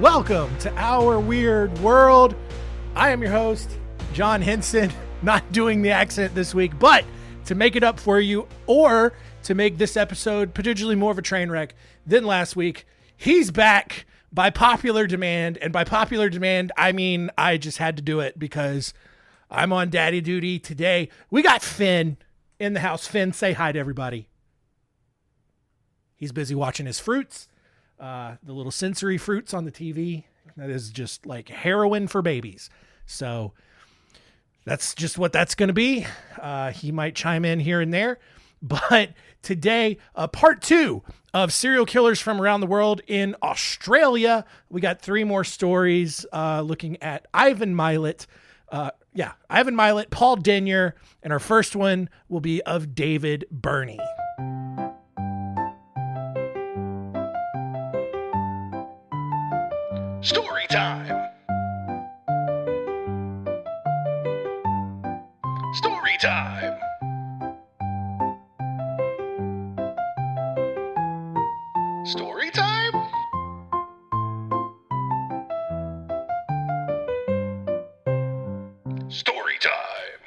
Welcome to Our Weird World. I am your host, John Henson, not doing the accent this week, but to make it up for you, or to make this episode potentially more of a train wreck than last week, he's back by popular demand. And by popular demand, I mean I just had to do it because I'm on daddy duty today. We got Finn in the house. Finn, say hi to everybody. He's busy watching his fruits. The little sensory fruits on the TV. That is just like heroin for babies. So that's just what that's going to be. He might chime in here and there. But today, part 2 of serial killers from around the world in Australia. We got 3 more stories looking at Ivan Milat. Ivan Milat, Paul Denyer. And our first one will be of David Birnie. Story time. Story time. Story time? Story time.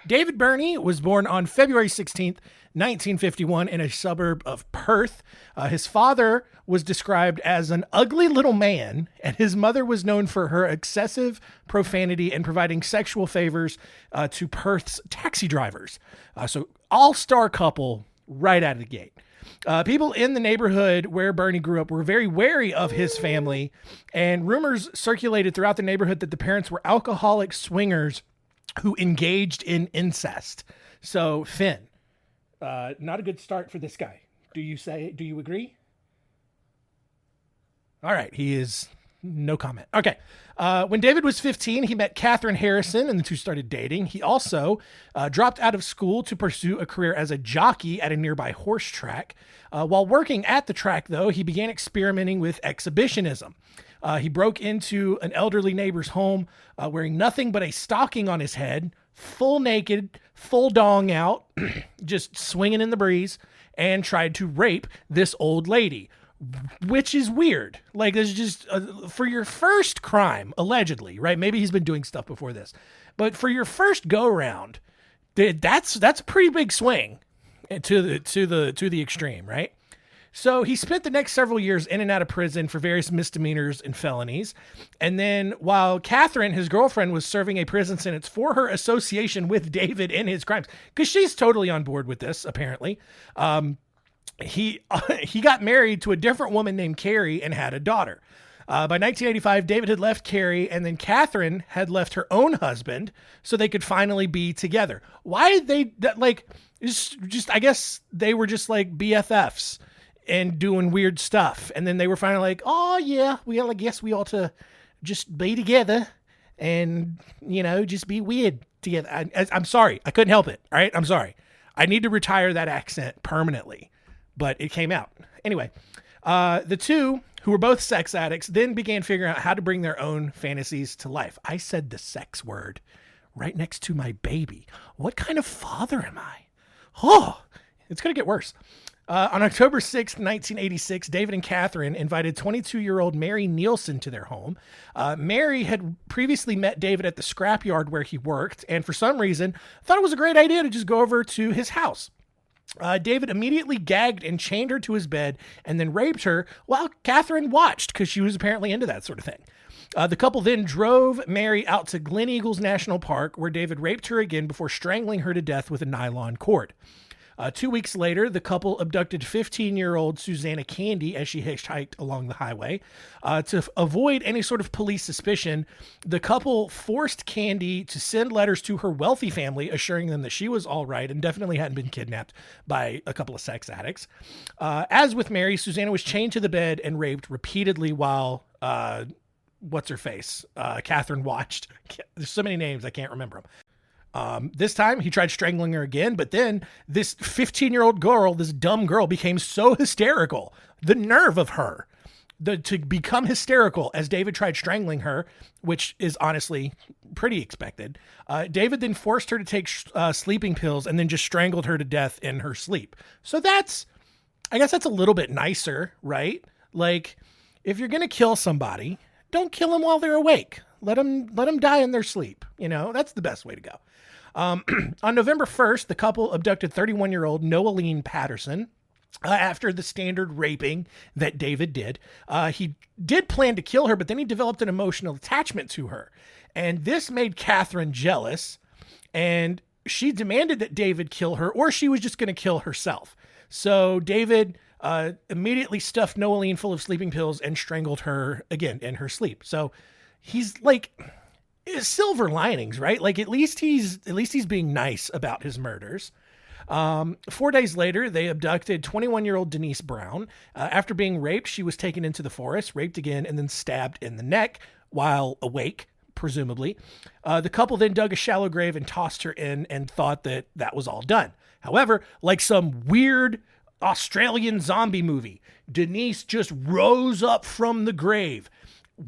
David Birnie was born on February 16th, 1951 in a suburb of Perth. His father was described as an ugly little man, and his mother was known for her excessive profanity and providing sexual favors to Perth's taxi drivers. So all-star couple right out of the gate. People in the neighborhood where Birnie grew up were very wary of his family, and rumors circulated throughout the neighborhood that the parents were alcoholic swingers who engaged in incest. So, Finn, not a good start for this guy. Do you agree? All right, he is no comment. Okay. When David was 15, he met Catherine Harrison and the two started dating. He also dropped out of school to pursue a career as a jockey at a nearby horse track. While working at the track, though, he began experimenting with exhibitionism. He broke into an elderly neighbor's home wearing nothing but a stocking on his head, full naked, full dong out, just swinging in the breeze, and tried to rape this old lady, which is weird. Like, there's just for your first crime, allegedly, right? Maybe he's been doing stuff before this, but for your first go round, that's a pretty big swing to the extreme, right? So he spent the next several years in and out of prison for various misdemeanors and felonies. And then while Catherine, his girlfriend, was serving a prison sentence for her association with David in his crimes, because she's totally on board with this, apparently, he got married to a different woman named Carrie and had a daughter. By 1985, David had left Carrie, and then Catherine had left her own husband so they could finally be together. Why did they, I guess they were just like BFFs and doing weird stuff. And then they were finally like, oh yeah, I guess we ought to just be together and, just be weird together. I'm sorry. I couldn't help it. All right. I'm sorry. I need to retire that accent permanently, but it came out. Anyway, the two, who were both sex addicts, then began figuring out how to bring their own fantasies to life. I said the sex word right next to my baby. What kind of father am I? Oh, it's going to get worse. On October 6th, 1986, David and Catherine invited 22-year-old Mary Nielsen to their home. Mary had previously met David at the scrapyard where he worked, and for some reason, thought it was a great idea to just go over to his house. David immediately gagged and chained her to his bed and then raped her while Catherine watched, because she was apparently into that sort of thing. The couple then drove Mary out to Glen Eagles National Park, where David raped her again before strangling her to death with a nylon cord. 2 weeks later, the couple abducted 15-year-old Susanna Candy as she hitchhiked along the highway. To avoid any sort of police suspicion, the couple forced Candy to send letters to her wealthy family, assuring them that she was all right and definitely hadn't been kidnapped by a couple of sex addicts. As with Mary, Susanna was chained to the bed and raped repeatedly while, Catherine watched. There's so many names, I can't remember them. This time he tried strangling her again, but then this 15-year-old girl, this dumb girl, became so hysterical. The nerve of her to become hysterical as David tried strangling her, which is honestly pretty expected. David then forced her to take sleeping pills and then just strangled her to death in her sleep. So I guess that's a little bit nicer, right? Like, if you're going to kill somebody, don't kill them while they're awake. Let them die in their sleep. That's the best way to go. On November 1st, the couple abducted 31-year-old Noeline Patterson. After the standard raping that David did. He did plan to kill her, but then he developed an emotional attachment to her. And this made Catherine jealous, and she demanded that David kill her, or she was just going to kill herself. So David immediately stuffed Noeline full of sleeping pills and strangled her again in her sleep. So he's like silver linings, right? Like at least he's being nice about his murders. 4 days later, they abducted 21-year-old Denise Brown. After being raped, she was taken into the forest, raped again, and then stabbed in the neck while awake, presumably. The couple then dug a shallow grave and tossed her in and thought that was all done. However, like some weird Australian zombie movie, Denise just rose up from the grave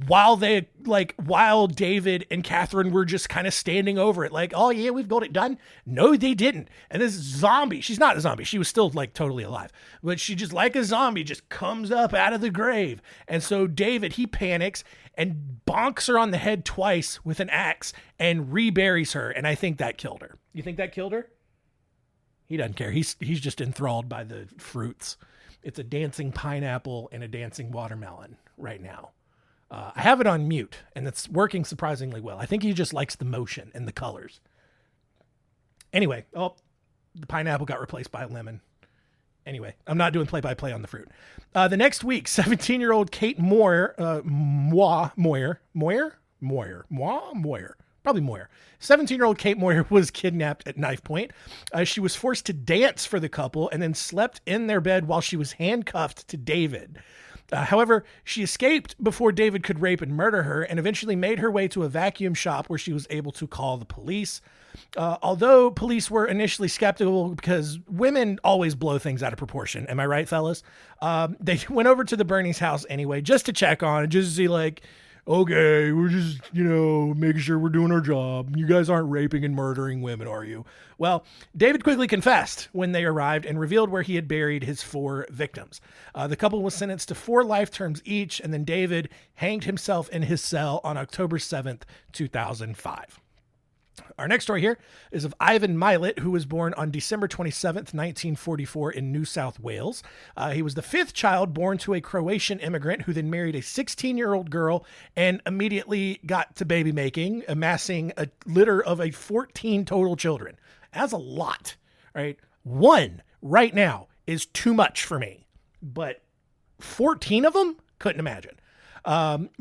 while David and Catherine were just kind of standing over it like, oh yeah, we've got it done. No, they didn't. And this zombie, she's not a zombie. She was still like totally alive, but she just like a zombie just comes up out of the grave. And so David, he panics and bonks her on the head twice with an axe and reburies her. And I think that killed her. You think that killed her? He doesn't care. He's just enthralled by the fruits. It's a dancing pineapple and a dancing watermelon right now. I have it on mute, and it's working surprisingly well. I think he just likes the motion and the colors. Anyway, the pineapple got replaced by a lemon. Anyway, I'm not doing play-by-play on the fruit. The next week, 17-year-old Kate Moyer, probably Moyer. 17-year-old Kate Moyer was kidnapped at knife point. She was forced to dance for the couple and then slept in their bed while she was handcuffed to David. However, she escaped before David could rape and murder her and eventually made her way to a vacuum shop where she was able to call the police. Although police were initially skeptical because women always blow things out of proportion. Am I right, fellas? They went over to the Birnie's house anyway, just to check on it, just to see like, okay, we're just, making sure we're doing our job. You guys aren't raping and murdering women, are you? Well, David quickly confessed when they arrived and revealed where he had buried his 4 victims. The couple was sentenced to 4 life terms each, and then David hanged himself in his cell on October 7th, 2005. Our next story here is of Ivan Milat, who was born on December 27th, 1944 in New South Wales. He was the 5th child born to a Croatian immigrant who then married a 16-year-old girl and immediately got to baby making, amassing a litter of 14 total children. That's a lot, right? 1 right now is too much for me, but 14 of them? Couldn't imagine.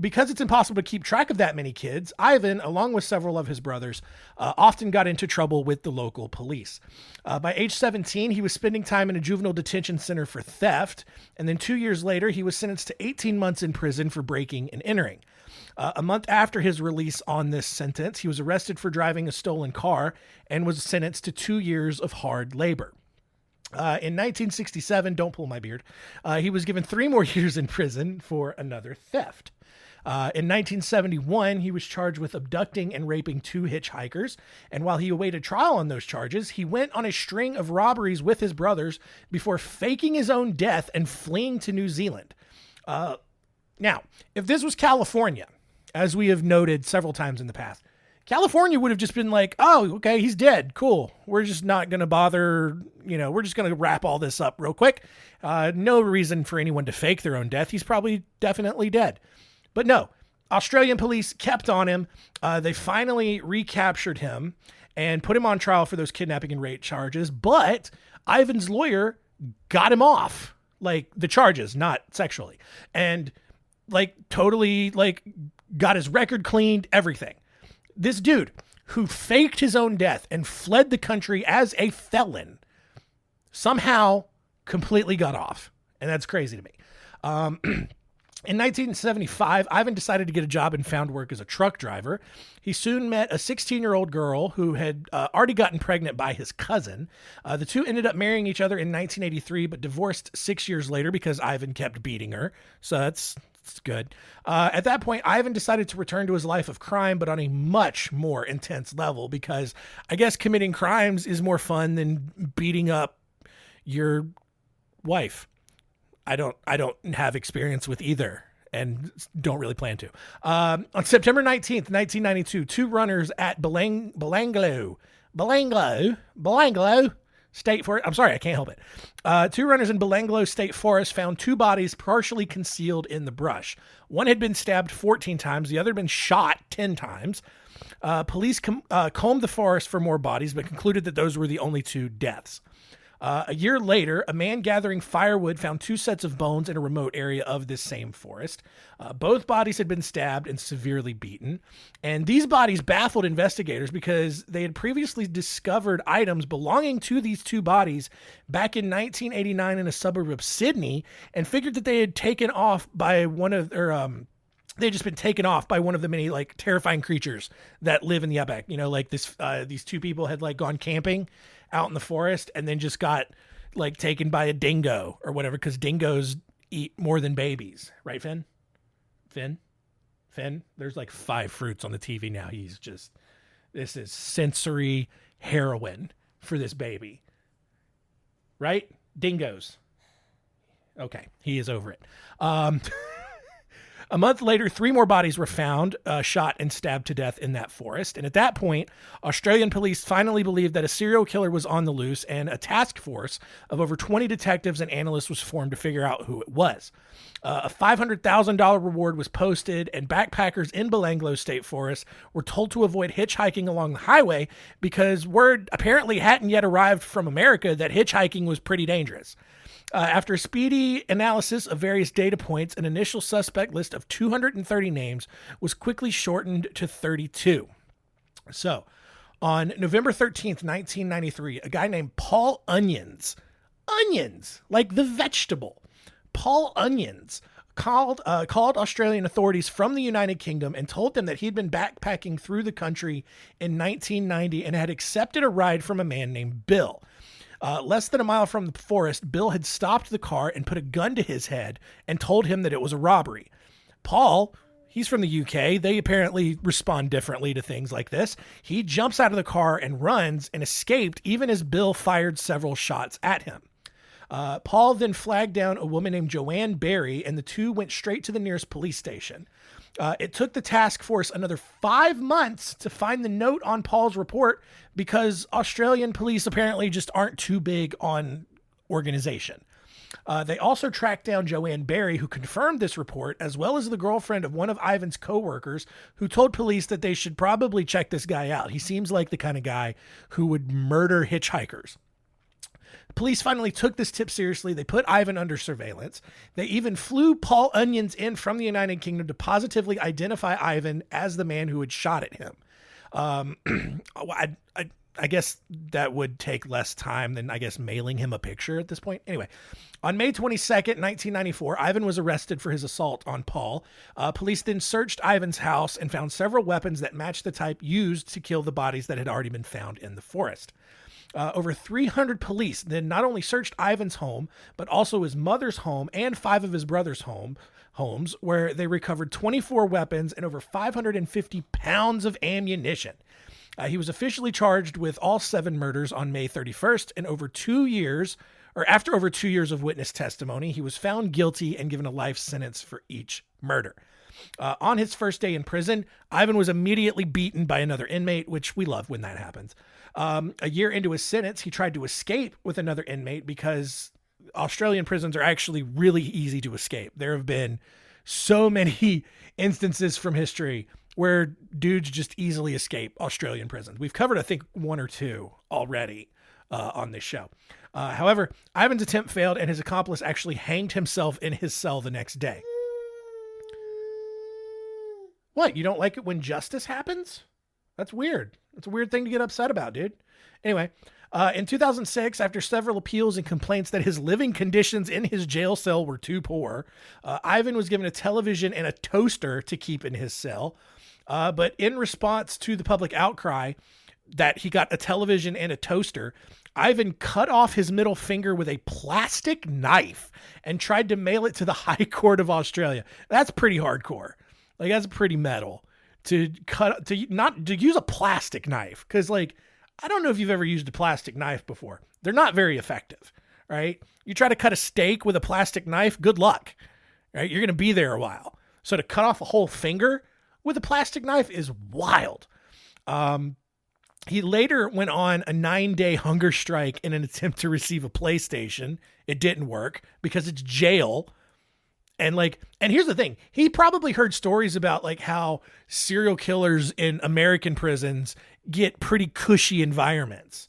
Because it's impossible to keep track of that many kids, Ivan, along with several of his brothers, often got into trouble with the local police. By age 17, he was spending time in a juvenile detention center for theft, and then 2 years later, he was sentenced to 18 months in prison for breaking and entering. A month after his release on this sentence, he was arrested for driving a stolen car and was sentenced to 2 years of hard labor. In 1967, don't pull my beard, he was given 3 more years in prison for another theft. In 1971, he was charged with abducting and raping 2 hitchhikers. And while he awaited trial on those charges, he went on a string of robberies with his brothers before faking his own death and fleeing to New Zealand. Now, if this was California, as we have noted several times in the past, California would have just been like, oh, okay, he's dead. Cool. We're just not going to bother, we're just going to wrap all this up real quick. No reason for anyone to fake their own death. He's probably definitely dead. But no, Australian police kept on him. They finally recaptured him and put him on trial for those kidnapping and rape charges. But Ivan's lawyer got him off, like the charges, not sexually. And totally got his record cleaned, everything. This dude who faked his own death and fled the country as a felon somehow completely got off. And that's crazy to me. In 1975, Ivan decided to get a job and found work as a truck driver. He soon met a 16-year-old girl who had already gotten pregnant by his cousin. The two ended up marrying each other in 1983, but divorced 6 years later because Ivan kept beating her. So that's good. At that point, Ivan decided to return to his life of crime, but on a much more intense level, because I guess committing crimes is more fun than beating up your wife. I don't have experience with either. and don't really plan to. On September 19th, 1992, two runners at Belanglo State Forest. I'm sorry, I can't help it. Two runners in Belanglo State Forest found two bodies partially concealed in the brush. One had been stabbed 14 times. The other had been shot 10 times. Police combed the forest for more bodies, but concluded that those were the only two deaths. A year later, a man gathering firewood found two sets of bones in a remote area of this same forest. Both bodies had been stabbed and severely beaten. And these bodies baffled investigators because they had previously discovered items belonging to these two bodies back in 1989 in a suburb of Sydney, and figured that they had taken off by one of they'd just been taken off by one of the many like terrifying creatures that live in the outback. You know, like these two people had like gone camping out in the forest and then just got like taken by a dingo or whatever, because dingoes eat more than babies, right, Finn? There's like 5 fruits on the TV now. This is sensory heroin for this baby, right? Dingoes. Okay, he is over it. A month later, 3 more bodies were found, shot and stabbed to death in that forest. And at that point, Australian police finally believed that a serial killer was on the loose, and a task force of over 20 detectives and analysts was formed to figure out who it was. A $500,000 reward was posted, and backpackers in Belanglo State Forest were told to avoid hitchhiking along the highway because word apparently hadn't yet arrived from America that hitchhiking was pretty dangerous. After a speedy analysis of various data points, an initial suspect list of 230 names was quickly shortened to 32. So, on November 13th, 1993, a guy named Paul Onions, like the vegetable, Paul Onions, called Australian authorities from the United Kingdom and told them that he'd been backpacking through the country in 1990 and had accepted a ride from a man named Bill. Less than a mile from the forest, Bill had stopped the car and put a gun to his head and told him that it was a robbery. Paul, he's from the UK. They apparently respond differently to things like this. He jumps out of the car and runs and escaped even as Bill fired several shots at him. Paul then flagged down a woman named Joanne Barry, and the two went straight to the nearest police station. It took the task force another 5 months to find the note on Paul's report because Australian police apparently just aren't too big on organization. They also tracked down Joanne Barry, who confirmed this report, as well as the girlfriend of one of Ivan's co-workers, who told police that they should probably check this guy out. He seems like the kind of guy who would murder hitchhikers. Police finally took this tip seriously. They put Ivan under surveillance. They even flew Paul Onions in from the United Kingdom to positively identify Ivan as the man who had shot at him. I guess that would take less time than, I guess, mailing him a picture at this point. Anyway, on May 22nd, 1994, Ivan was arrested for his assault on Paul. Police then searched Ivan's house and found several weapons that matched the type used to kill the bodies that had already been found in the forest. Over 300 police then not only searched Ivan's home, but also his mother's home and 5 of his brother's homes, where they recovered 24 weapons and over 550 pounds of ammunition. He was officially charged with all 7 murders on May 31st, and after over 2 years of witness testimony, he was found guilty and given a life sentence for each murder. On his first day in prison, Ivan was immediately beaten by another inmate, which we love when that happens. A year into his sentence, he tried to escape with another inmate because Australian prisons are actually really easy to escape. There have been so many instances from history where dudes just easily escape Australian prisons. We've covered, I think, 1 or 2 already on this show. However, Ivan's attempt failed, and his accomplice actually hanged himself in his cell the next day. What? You don't like it when justice happens? That's weird. That's a weird thing to get upset about, dude. Anyway, in 2006, after several appeals and complaints that his living conditions in his jail cell were too poor, Ivan was given a television and a toaster to keep in his cell. But in response to the public outcry that he got a television and a toaster, Ivan cut off his middle finger with a plastic knife and tried to mail it to the High Court of Australia. That's pretty hardcore. Like, that's pretty metal to use a plastic knife. Cause like, I don't know if you've ever used a plastic knife before. They're not very effective, right? You try to cut a steak with a plastic knife, good luck, right? You're going to be there a while. So to cut off a whole finger with a plastic knife is wild. He later went on a 9-day hunger strike in an attempt to receive a PlayStation. It didn't work because it's jail. And here's the thing. He probably heard stories about like how serial killers in American prisons get pretty cushy environments,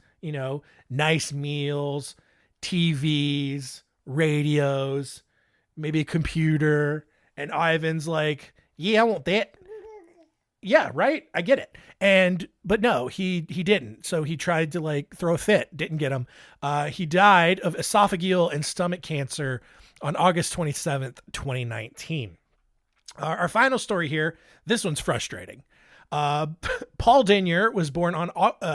nice meals, TVs, radios, maybe a computer. And Ivan's like, yeah, I want that. Yeah, right. I get it. But no, he didn't. So he tried to like throw a fit, didn't get him. He died of esophageal and stomach cancer on August 27th, 2019. Our final story here. This one's frustrating. Paul Denyer was born on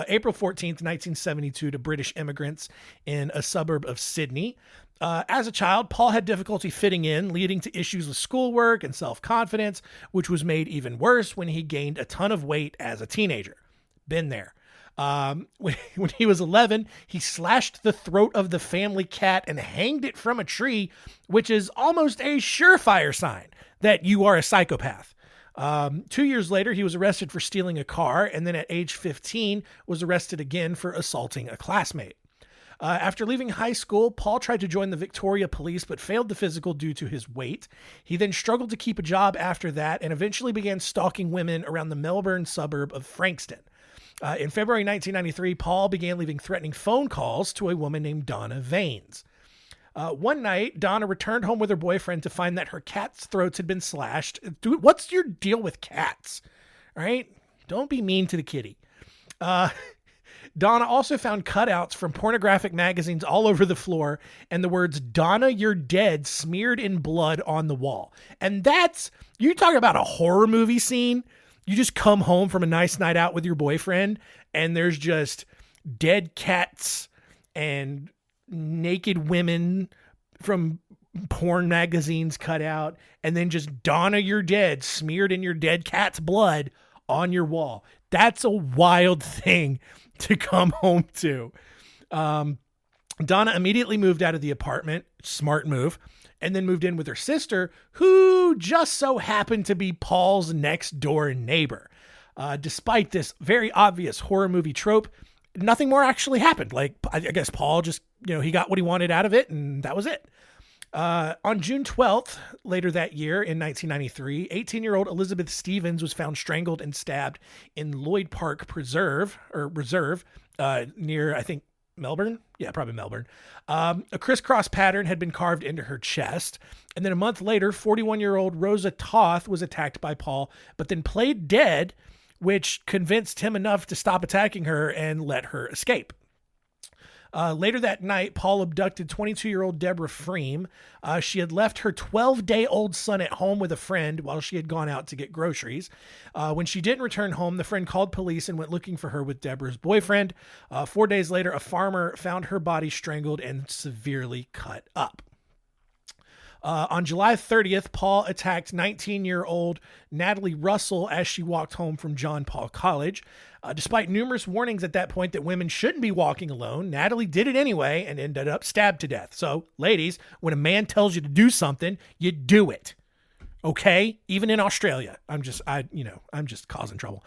April 14th, 1972 to British immigrants in a suburb of Sydney. As a child, Paul had difficulty fitting in, leading to issues with schoolwork and self-confidence, which was made even worse when he gained a ton of weight as a teenager. Been there. When he was 11, he slashed the throat of the family cat and hanged it from a tree, which is almost a surefire sign that you are a psychopath. 2 years later, he was arrested for stealing a car, and then at age 15 was arrested again for assaulting a classmate. After leaving high school, Paul tried to join the Victoria Police but failed the physical due to his weight. He then struggled to keep a job after that and eventually began stalking women around the Melbourne suburb of Frankston. In February 1993, Paul began leaving threatening phone calls to a woman named Donna Vaines. One night, Donna returned home with her boyfriend to find that her cat's throats had been slashed. Dude, what's your deal with cats? All right? Don't be mean to the kitty. Donna also found cutouts from pornographic magazines all over the floor and the words, "Donna, you're dead," smeared in blood on the wall. And you talk about a horror movie scene. You just come home from a nice night out with your boyfriend and there's just dead cats and naked women from porn magazines cut out, and then just "Donna, you're dead" smeared in your dead cat's blood on your wall. That's a wild thing to come home to. Donna immediately moved out of the apartment, smart move, and then moved in with her sister, who just so happened to be Paul's next door neighbor. Despite this very obvious horror movie trope, nothing more actually happened. Like, I guess Paul just, he got what he wanted out of it, and that was it. On June 12th, later that year in 1993, 18-year-old Elizabeth Stevens was found strangled and stabbed in Lloyd Park Reserve, near, I think, Melbourne. Yeah, probably Melbourne. A crisscross pattern had been carved into her chest. And then a month later, 41-year-old Rosa Toth was attacked by Paul, but then played dead, which convinced him enough to stop attacking her and let her escape. Later that night, Paul abducted 22-year-old Deborah Freem. She had left her 12-day-old son at home with a friend while she had gone out to get groceries. When she didn't return home, the friend called police and went looking for her with Deborah's boyfriend. 4 days later, a farmer found her body strangled and severely cut up. On July 30th, Paul attacked 19-year-old Natalie Russell as she walked home from John Paul College. Despite numerous warnings at that point that women shouldn't be walking alone, Natalie did it anyway and ended up stabbed to death. So, ladies, when a man tells you to do something, you do it. Okay? Even in Australia. I'm just causing trouble.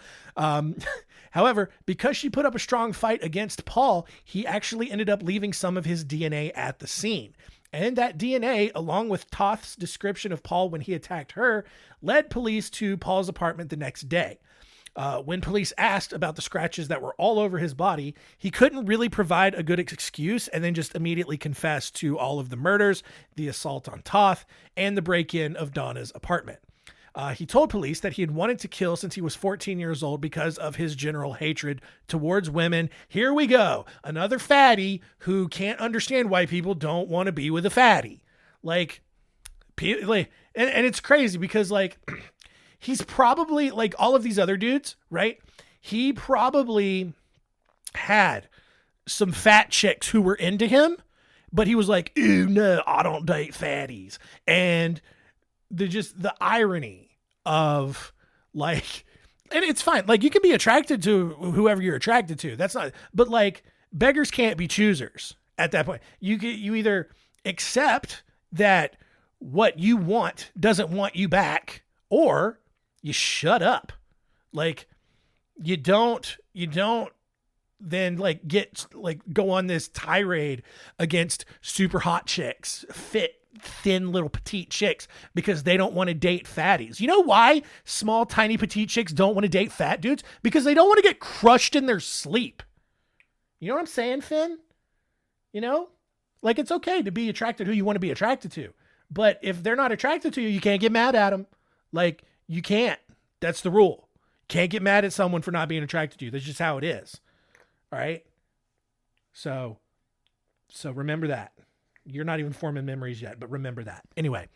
However, because she put up a strong fight against Paul, he actually ended up leaving some of his DNA at the scene. And that DNA, along with Toth's description of Paul when he attacked her, led police to Paul's apartment the next day. When police asked about the scratches that were all over his body, he couldn't really provide a good excuse and then just immediately confessed to all of the murders, the assault on Toth, and the break-in of Donna's apartment. He told police that he had wanted to kill since he was 14 years old because of his general hatred towards women. Here we go. Another fatty who can't understand why people don't want to be with a fatty. And it's crazy because he's probably like all of these other dudes, right? He probably had some fat chicks who were into him, but he was like, "Ooh, no, I don't date fatties." And the irony of and it's fine. You can be attracted to whoever you're attracted to. That's not, but beggars can't be choosers at that point. You either accept that what you want doesn't want you back, or you shut up. Like, you don't then like get like go on this tirade against super hot chicks, fit, thin little petite chicks, because they don't want to date fatties. You know why small, tiny, petite chicks don't want to date fat dudes? Because they don't want to get crushed in their sleep. You know what I'm saying, Finn? You know, like, it's okay to be attracted to who you want to be attracted to, but if they're not attracted to you, you can't get mad at them. Like, you can't. That's the rule. Can't get mad at someone for not being attracted to you. That's just how it is. All right. So remember that. You're not even forming memories yet, but remember that. Anyway,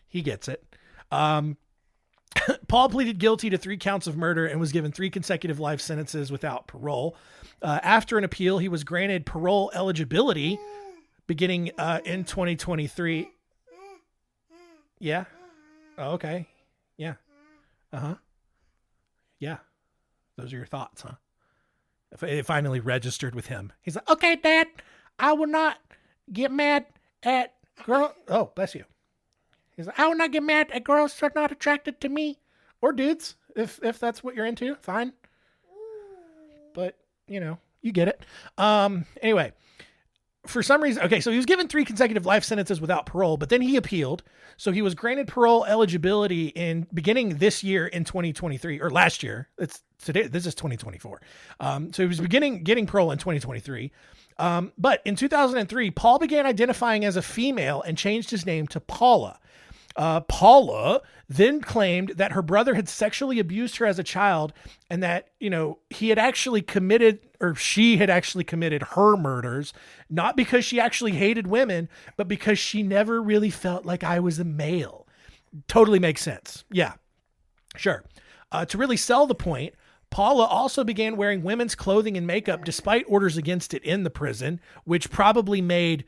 he gets it. Paul pleaded guilty to 3 counts of murder and was given 3 consecutive life sentences without parole. After an appeal, he was granted parole eligibility beginning in 2023. Yeah. Oh, okay. Yeah. Uh-huh. Yeah. Those are your thoughts, huh? It finally registered with him. He's like, okay, Dad, I will not get mad at girls. Oh, bless you. He's like, I will not get mad at girls who are not attracted to me, or dudes, if that's what you're into, fine. But, you know, you get it. Anyway, for some reason, okay, so he was given 3 consecutive life sentences without parole, but then he appealed. So he was granted parole eligibility in beginning this year in 2023, or last year. It's today. This is 2024. So he was getting parole in 2023. But in 2003, Paul began identifying as a female and changed his name to Paula. Paula then claimed that her brother had sexually abused her as a child, and that, you know, she had actually committed her murders, not because she actually hated women, but because she never really felt like I was a male. Totally makes sense. Yeah, sure. To really sell the point, Paula also began wearing women's clothing and makeup despite orders against it in the prison, which probably made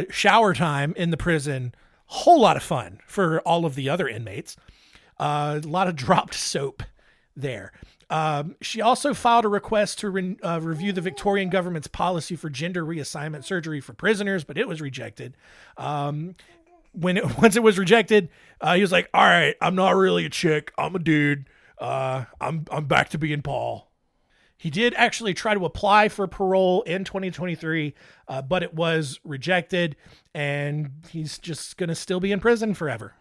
shower time in the prison whole lot of fun for all of the other inmates. A lot of dropped soap there. She also filed a request to review the Victorian government's policy for gender reassignment surgery for prisoners, but it was rejected. Once it was rejected, he was like, all right, I'm not really a chick. I'm a dude. I'm back to being Paul. He did actually try to apply for parole in 2023, but it was rejected, and he's just going to still be in prison forever.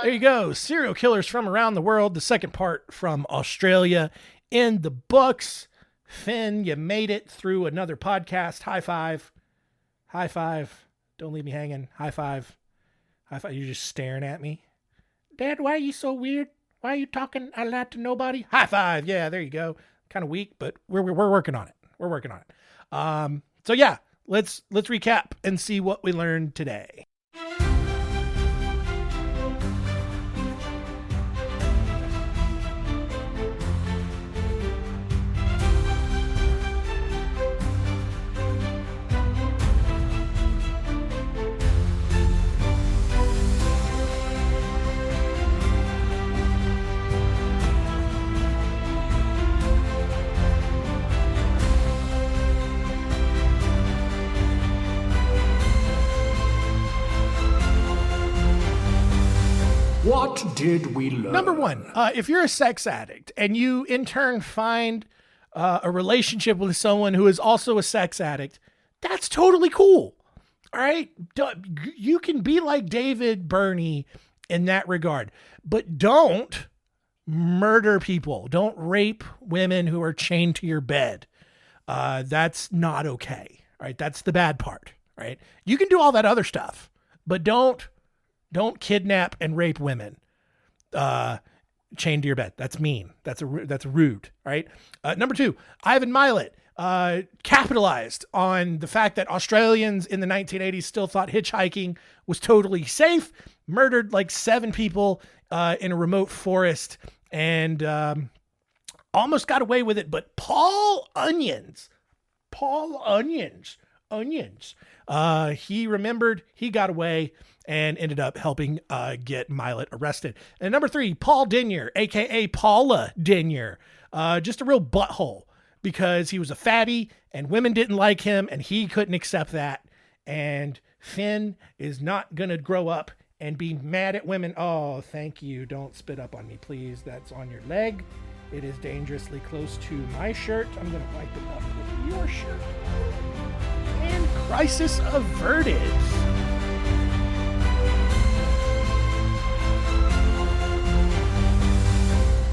There you go. Serial killers from around the world. The second part from Australia in the books. Finn, you made it through another podcast. High five. High five. Don't leave me hanging. High five. High five. You're just staring at me. Dad, why are you so weird? Why are you talking out loud to nobody? High five. Yeah, there you go. Kind of weak, but we're working on it. We're working on it. So yeah, let's recap and see what we learned today. What did we learn? Number 1, if you're a sex addict and you in turn find a relationship with someone who is also a sex addict, that's totally cool. All right. You can be like David Birnie in that regard, but don't murder people. Don't rape women who are chained to your bed. That's not okay. All right. That's the bad part. Right. You can do all that other stuff, but don't kidnap and rape women, chained to your bed. That's mean. That's rude. All right. Number 2, Ivan Milat capitalized on the fact that Australians in the 1980s still thought hitchhiking was totally safe, murdered like 7 people in a remote forest, and almost got away with it, but Paul Onions, he remembered, he got away and ended up helping get Milat arrested. And number 3, Paul Denyer, a.k.a. Paula Denyer, just a real butthole because he was a fatty and women didn't like him and he couldn't accept that. And Finn is not going to grow up and be mad at women. Oh, thank you. Don't spit up on me, please. That's on your leg. It is dangerously close to my shirt. I'm going to wipe it up with your shirt. And crisis averted.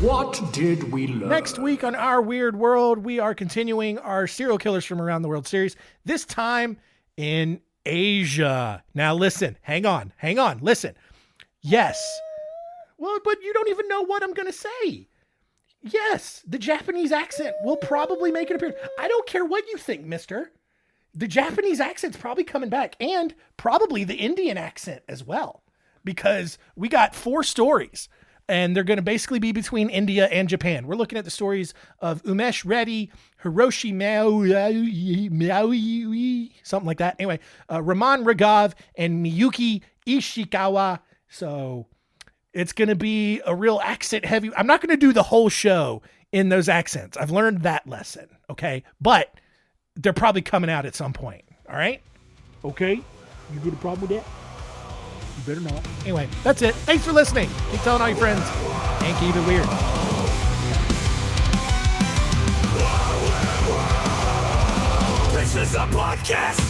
What did we learn? Next week on Our Weird World, we are continuing our serial killers from around the world series, this time in Asia. Now listen, hang on, listen. Yes. Well, but you don't even know what I'm going to say. Yes, the Japanese accent will probably make an appearance. I don't care what you think, mister. The Japanese accent's probably coming back, and probably the Indian accent as well, because we got 4 stories. And they're going to basically be between India and Japan. We're looking at the stories of Umesh Reddy, Hiroshi Maui, something like that. Anyway, Raman Raghav and Miyuki Ishikawa. So it's going to be a real accent heavy. I'm not going to do the whole show in those accents. I've learned that lesson. Okay. But they're probably coming out at some point. All right. Okay. You got a problem with that? You better not. Anyway, that's it. Thanks for listening. Keep telling all your friends and keep it weird. This is a podcast